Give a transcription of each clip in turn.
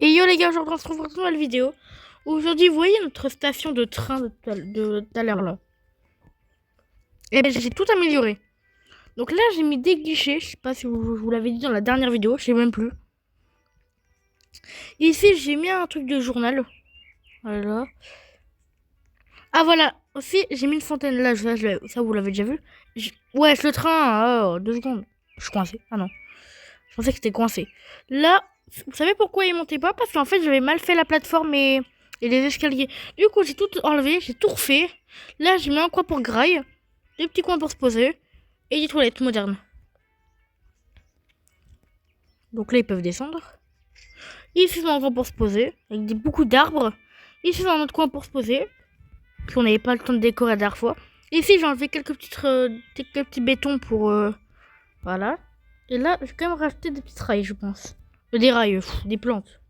Et yo les gars, aujourd'hui on se retrouve pour une nouvelle vidéo. Aujourd'hui, vous voyez notre station de train de tout à l'heure là. Et ben j'ai tout amélioré. Donc là j'ai mis des guichets, je sais pas si je vous l'avais dit dans la dernière vidéo, je sais même plus. Et ici j'ai mis un truc de journal. Voilà. Ah voilà, aussi j'ai mis une fontaine là, ça vous l'avez déjà vu. Ouais, c'est le train, oh, 2 secondes. Je suis coincé, ah non. Je pensais que c'était coincé. Là, vous savez pourquoi il montait pas? Parce qu'en fait j'avais mal fait la plateforme et les escaliers. Du coup j'ai tout enlevé, j'ai tout refait. Là j'ai mis un coin pour graille, des petits coins pour se poser et des toilettes modernes. Donc là ils peuvent descendre. Ici c'est un coin pour se poser, avec beaucoup d'arbres. Ici c'est un autre coin pour se poser. Puis on n'avait pas le temps de décorer la dernière fois. Ici j'ai enlevé quelques petits bétons pour... voilà. Et là je vais quand même rajouter des petits rails je pense. Des rails, des plantes.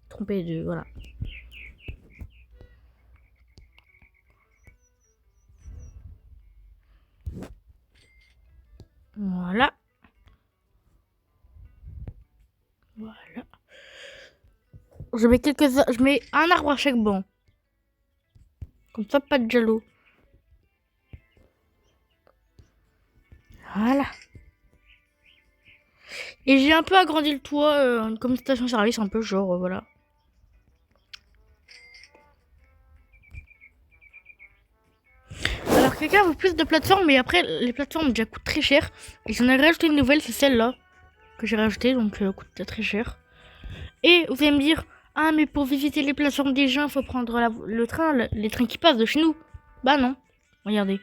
Trompé de... voilà. Voilà. Voilà. Je mets un arbre à chaque banc. Comme ça, pas de jaloux. Voilà. Et j'ai un peu agrandi le toit comme station-service, un peu genre, voilà. Alors, quelqu'un veut plus de plateformes, mais après, les plateformes déjà coûtent très cher. Et j'en ai rajouté une nouvelle, c'est celle-là que j'ai rajoutée, donc coûte très cher. Et vous allez me dire, ah, mais pour visiter les plateformes des gens, faut prendre le train, les trains qui passent de chez nous. Bah non, regardez.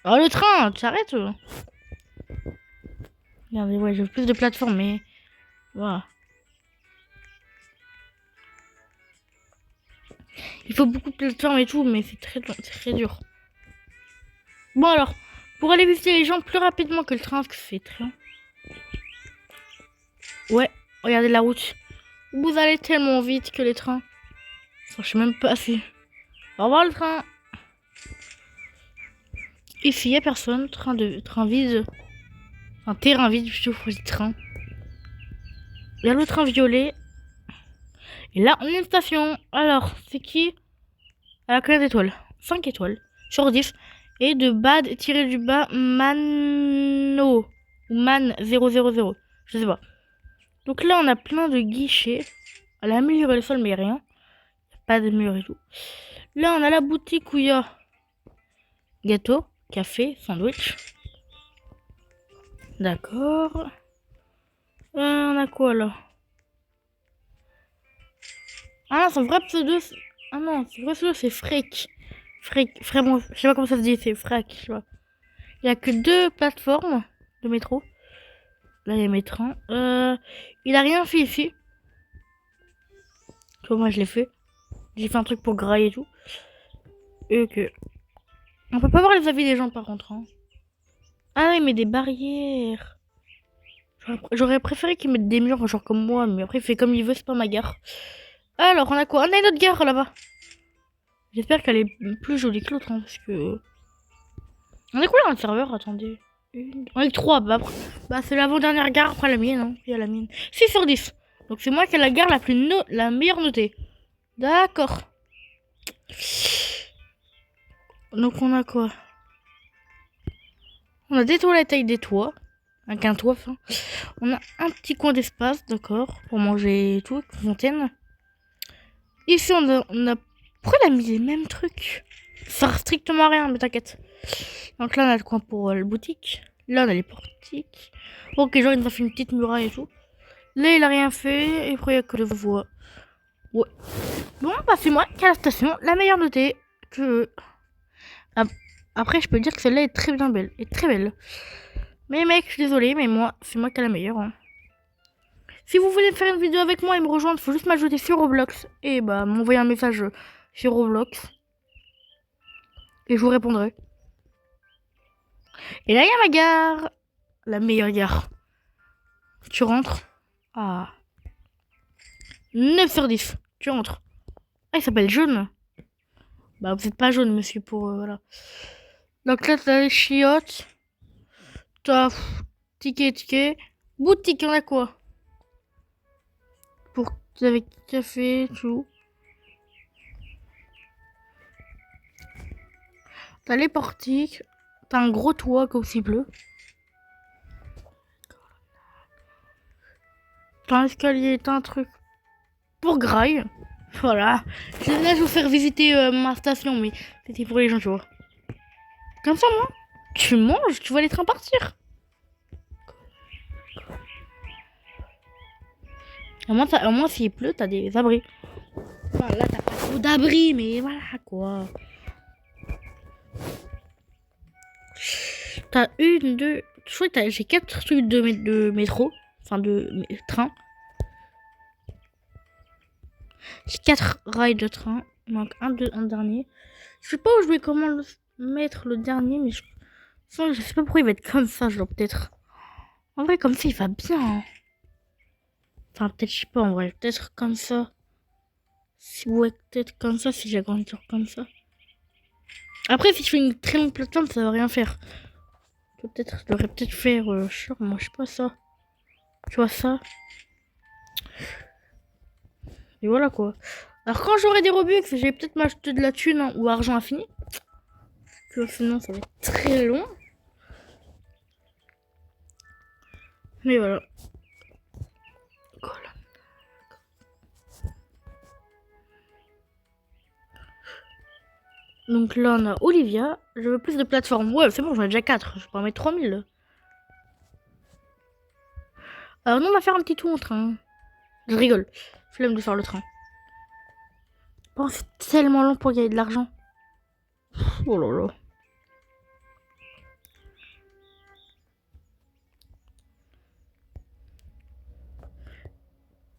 Oh, le train, tu arrêtes Regardez, ouais, j'ai plus de plateformes, mais voilà. Il faut beaucoup de plateformes et tout, mais c'est très dur. Bon alors, pour aller visiter les gens plus rapidement que le train, parce que c'est très long. Ouais, regardez la route. Vous allez tellement vite que les trains. Enfin, je sais même pas si... Au revoir le train. Ici, il y a personne. Train vide. Enfin, terrain vide, plutôt, faut dire train. Il y a le train violet. Et là, on a une station. Alors, c'est qui? À la classe d'étoiles. 5 étoiles. Sur 10. Et de bad tiré du bas Mano. Ou Man 000. Je sais pas. Donc là, on a plein de guichets. Elle a amélioré le sol, mais rien. Pas de mur et tout. Là, on a la boutique où il y a gâteau, café, sandwich. D'accord. On a quoi là? Ah non, son vrai pseudo. Ah non, son vrai pseudo c'est Freak. Freak, vraiment, je sais pas comment ça se dit, c'est Frac, je sais pas. Il y a que 2 plateformes de métro. Là, il y a mes trains. Il a rien fait ici. Tu vois, moi je l'ai fait. J'ai fait un truc pour grailler et tout. Et ok. On peut pas voir les avis des gens par contre. Hein. Ah, il met des barrières. J'aurais préféré qu'il mette des murs, genre comme moi, mais après il fait comme il veut, c'est pas ma gare. Alors, on a quoi? On a une autre gare là-bas. J'espère qu'elle est plus jolie que l'autre, hein, parce que... On est quoi dans le serveur? Attendez. On est 3, bah c'est l'avant-dernière gare après la mienne, hein. Il y a la mienne. 6 sur 10. Donc c'est moi qui ai la gare la meilleure notée. D'accord. Donc on a quoi? On a des toilettes avec des toits. Avec un toit, enfin. On a un petit coin d'espace, d'accord, pour manger et tout, une fontaine. Ici, on a... Pourquoi elle a mis les mêmes trucs? Ça sert strictement à rien, mais t'inquiète. Donc là, on a le coin pour la boutique. Là, on a les portiques. Ok, genre, il nous a fait une petite muraille et tout. Là, il a rien fait. Et après, il n'y a que le voie. Ouais. Bon, bah, c'est moi qui a la station, la meilleure notée. Que... Après, je peux dire que celle-là est très bien belle. Est très belle. Mais mec, je suis désolée, mais moi, c'est moi qui a la meilleure. Hein. Si vous voulez faire une vidéo avec moi et me rejoindre, faut juste m'ajouter sur Roblox et bah m'envoyer un message sur Roblox et je vous répondrai. Et là il y a ma gare, la meilleure gare. Tu rentres à 9 sur 10. Tu rentres. Ah, il s'appelle Jaune. Bah vous êtes pas jaune monsieur pour voilà. Donc là t'as les chiottes, t'as ticket. Boutique, on a quoi? Pour avec café, tout. T'as les portiques. T'as un gros toit qui est aussi bleu. T'as un escalier, t'as un truc pour graille. Voilà. Là, je vais vous faire visiter ma station, mais c'était pour les gens, tu vois. Comme ça, moi, tu manges, tu vois les trains partir. Au moins s'il pleut, t'as des abris. Enfin, là, t'as pas trop d'abris, mais voilà, quoi. T'as une, deux... Je crois que j'ai 4 trucs de métro. Enfin, de train. J'ai 4 rails de train. Il manque un dernier. Je sais pas où je vais comment mettre le dernier, mais je sais pas pourquoi il va être comme ça, genre peut-être. En vrai, comme ça, il va bien. Hein. Enfin, peut-être, je sais pas, en vrai, peut-être comme ça. Si ouais, peut-être comme ça, si j'agrandis comme ça. Après, si je fais une très longue plateforme, ça va rien faire. Peut-être, je devrais peut-être faire, moi, je sais pas ça. Tu vois ça. Et voilà quoi. Alors quand j'aurai des Robux, je vais peut-être m'acheter de la thune hein, ou argent infini. Que sinon ça va être très long. Mais voilà. Donc là on a Olivia. Je veux plus de plateformes. Ouais c'est bon j'en ai déjà 4. Je peux en mettre 3000. Alors nous on va faire un petit tour en train. Je rigole. Flemme de faire le train. Oh c'est tellement long pour gagner de l'argent. Oh là là.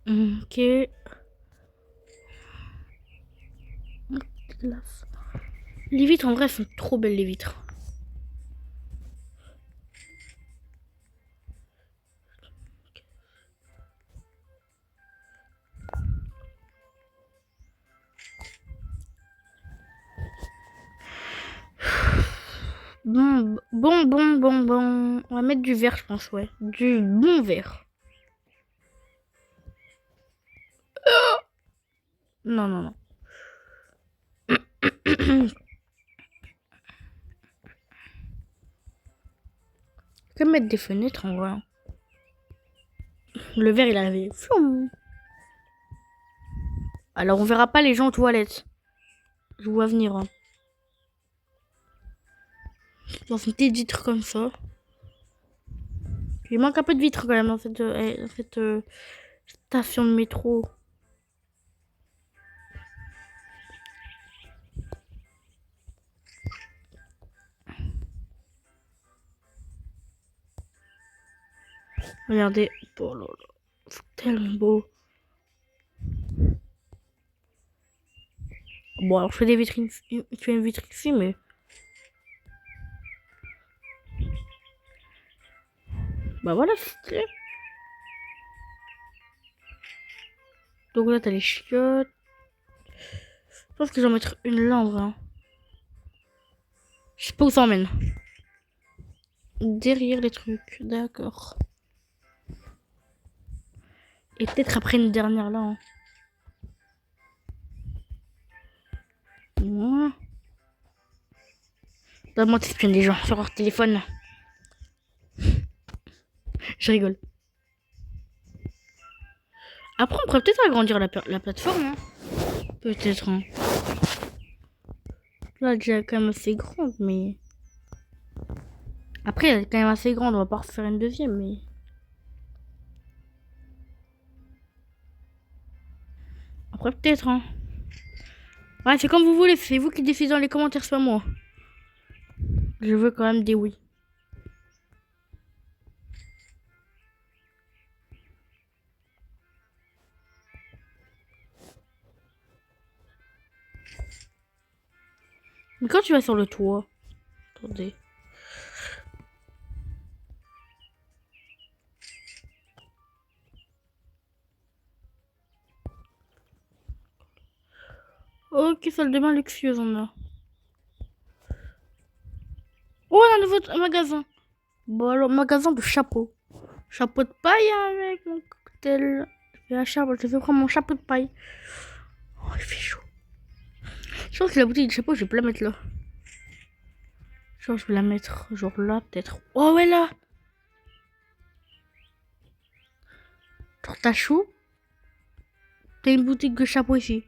Ok. Les vitres en vrai sont trop belles les vitres. Bon. On va mettre du vert, je pense, ouais. Du bon vert. Non, non, non. Je vais mettre des fenêtres en vrai. Le vert, il avait. Floum. Alors, on verra pas les gens aux toilettes. Je vois venir. Hein. Dans une petite vitre comme ça. Il manque un peu de vitre quand même dans cette station de métro. Regardez. Oh là là. C'est tellement beau. Bon, alors je fais des vitrines. Je fais une vitre ici, mais. Bah voilà, c'est. Donc là, t'as les chiottes. Je pense que je vais en mettre une là en vrai. Hein. Je sais pas où ça emmène. Derrière les trucs, d'accord. Et peut-être après une dernière là. Hein. Ouais. Donne-moi t'espionnes les gens sur leur téléphone. Je rigole. Après, on pourrait peut-être agrandir la plateforme. Hein. Peut-être. Hein. Là, déjà quand même assez grande, mais. Après, elle est quand même assez grande. On va pas refaire une deuxième, mais. Après, peut-être. Hein. Ouais, c'est comme vous voulez. C'est vous qui décidez dans les commentaires, c'est pas moi. Je veux quand même des oui. Mais quand tu vas sur le toit. Attendez. Ok, salle de bain luxueuse, on a. Oh, on a un nouveau magasin. Bon, alors, magasin de chapeaux. Chapeau de paille avec mon cocktail. Je vais prendre mon chapeau de paille. Oh, il fait chaud. Je pense que la bouteille de chapeau, je vais pas la mettre là. Genre, je vais la mettre genre là, peut-être. Oh ouais, là. Genre, t'as chaud. T'as une boutique de chapeau ici.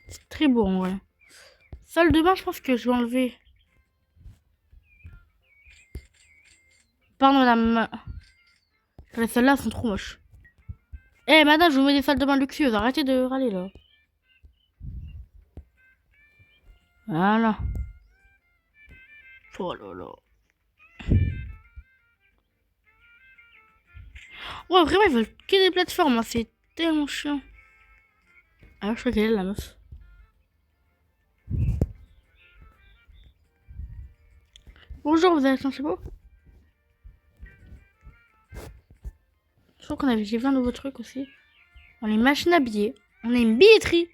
C'est très beau en vrai. Salle de bain, je pense que je vais enlever. Pardon, madame. Celles-là sont trop moches. Eh, madame, je vous mets des salles de bain luxueuses. Arrêtez de râler là. Voilà. Oh là là. Ouais, vraiment, ils veulent que des plateformes. Hein. C'est tellement chiant. Ah, je crois qu'elle est la meuf. Bonjour, vous avez acheté un chapeau? Je crois qu'on avait j'ai plein de nouveaux trucs aussi. On a une machine à billets. On a une billetterie.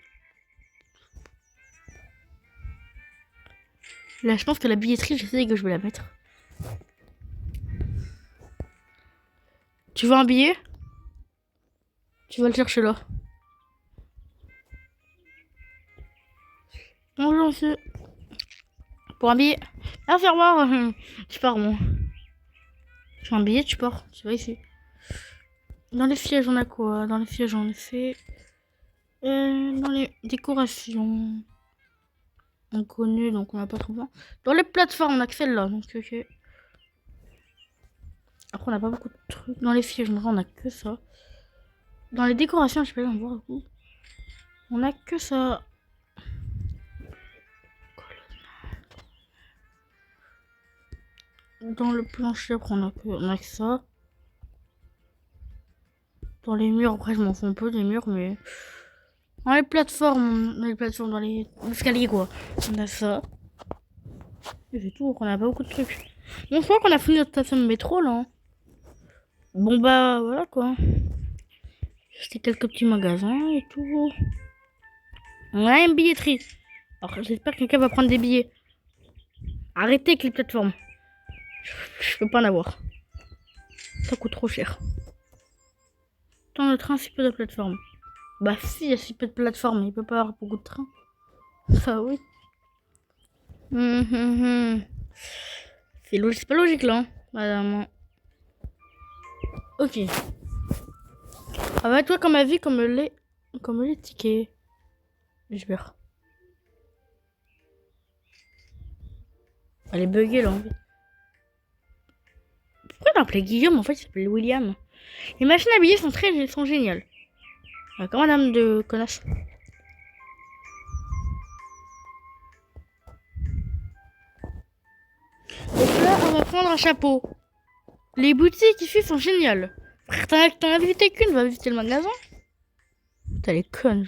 Là, je pense que la billetterie, je sais que je vais la mettre. Tu veux un billet? Tu vas le chercher là. Bonjour, monsieur. Pour un billet. Merci, au revoir. Tu pars, moi. Tu veux un billet, tu pars. Tu vas ici. Dans les sièges, on a quoi? Dans les sièges, on essaie. Dans les décorations. Inconnues, donc on n'a pas trop besoin. Dans les plateformes, on a que celle-là. Donc, ok. Après, on n'a pas beaucoup de trucs. Dans les sièges, on a que ça. Dans les décorations, je sais pas, on voit beaucoup. On a que ça. Dans le plancher, après, on a que ça. Dans les murs, après, je m'en fous un peu des murs, mais. Dans les plateformes, dans les escaliers, quoi. On a ça. Et c'est tout, on a pas beaucoup de trucs. Bon, je crois qu'on a fini notre station de métro, là. Bon, bah, voilà, quoi. C'était quelques petits magasins et tout. On a une billetterie. Alors, j'espère que quelqu'un va prendre des billets. Arrêtez avec les plateformes. Je peux pas en avoir. Ça coûte trop cher. Dans le train, si peu de plateformes. Bah si, il y a si peu de plateformes, il peut pas y avoir beaucoup de trains. Ça oui. C'est logique, pas logique là, madame. Ok. Ah bah toi comme avis, comme les tickets. Je vais. Elle est buggée là en fait. Pourquoi l'appeler Guillaume en fait il s'appelle William. Les machines à billets sont géniales. Ah, comme madame de connasse. Donc là on va prendre un chapeau. Les boutiques ici sont géniales. Frère, t'en as visité qu'une, va visiter le magasin. Putain, les connes.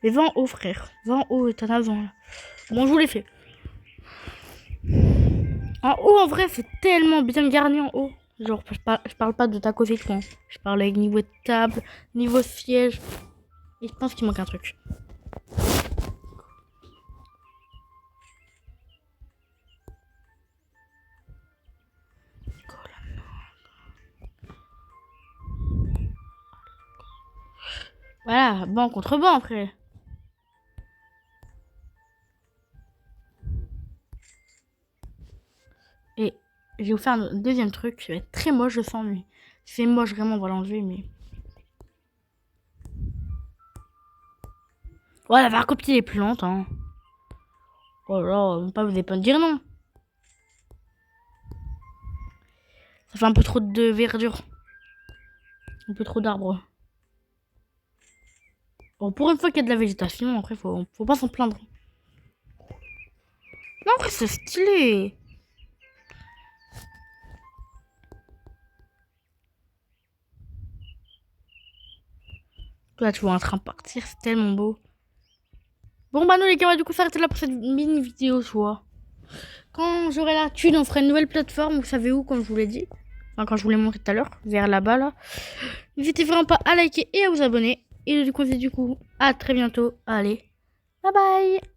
Mais va en haut, frère. Va en haut, t'en as avant, là. Bon, je vous l'ai fait. En haut, en vrai, c'est tellement bien garni en haut. Genre, je parle pas de ta côté de coin. Je parle avec niveau table, niveau siège. Et je pense qu'il manque un truc. Voilà, banc contre banc, après. Et je vais vous faire un deuxième truc. Ça va être très moche, je sens, mais c'est moche, vraiment, on va l'enlever, mais... Ouais, elle va recopier les plantes, hein. Oh là, pas vous n'allez pas me dire non. Ça fait un peu trop de verdure. Un peu trop d'arbres. Bon, pour une fois qu'il y a de la végétation, après, faut pas s'en plaindre. Non, après, c'est stylé. Là, tu vois un train partir, c'est tellement beau. Bon, bah, nous, les gars, on va du coup s'arrêter là pour cette mini vidéo, tu vois. Quand j'aurai la thune, on fera une nouvelle plateforme, vous savez où, comme je vous l'ai dit. Enfin, quand je vous l'ai montré tout à l'heure, vers là-bas, là. N'hésitez vraiment pas à liker et à vous abonner. Et du coup, à très bientôt. Allez, bye bye.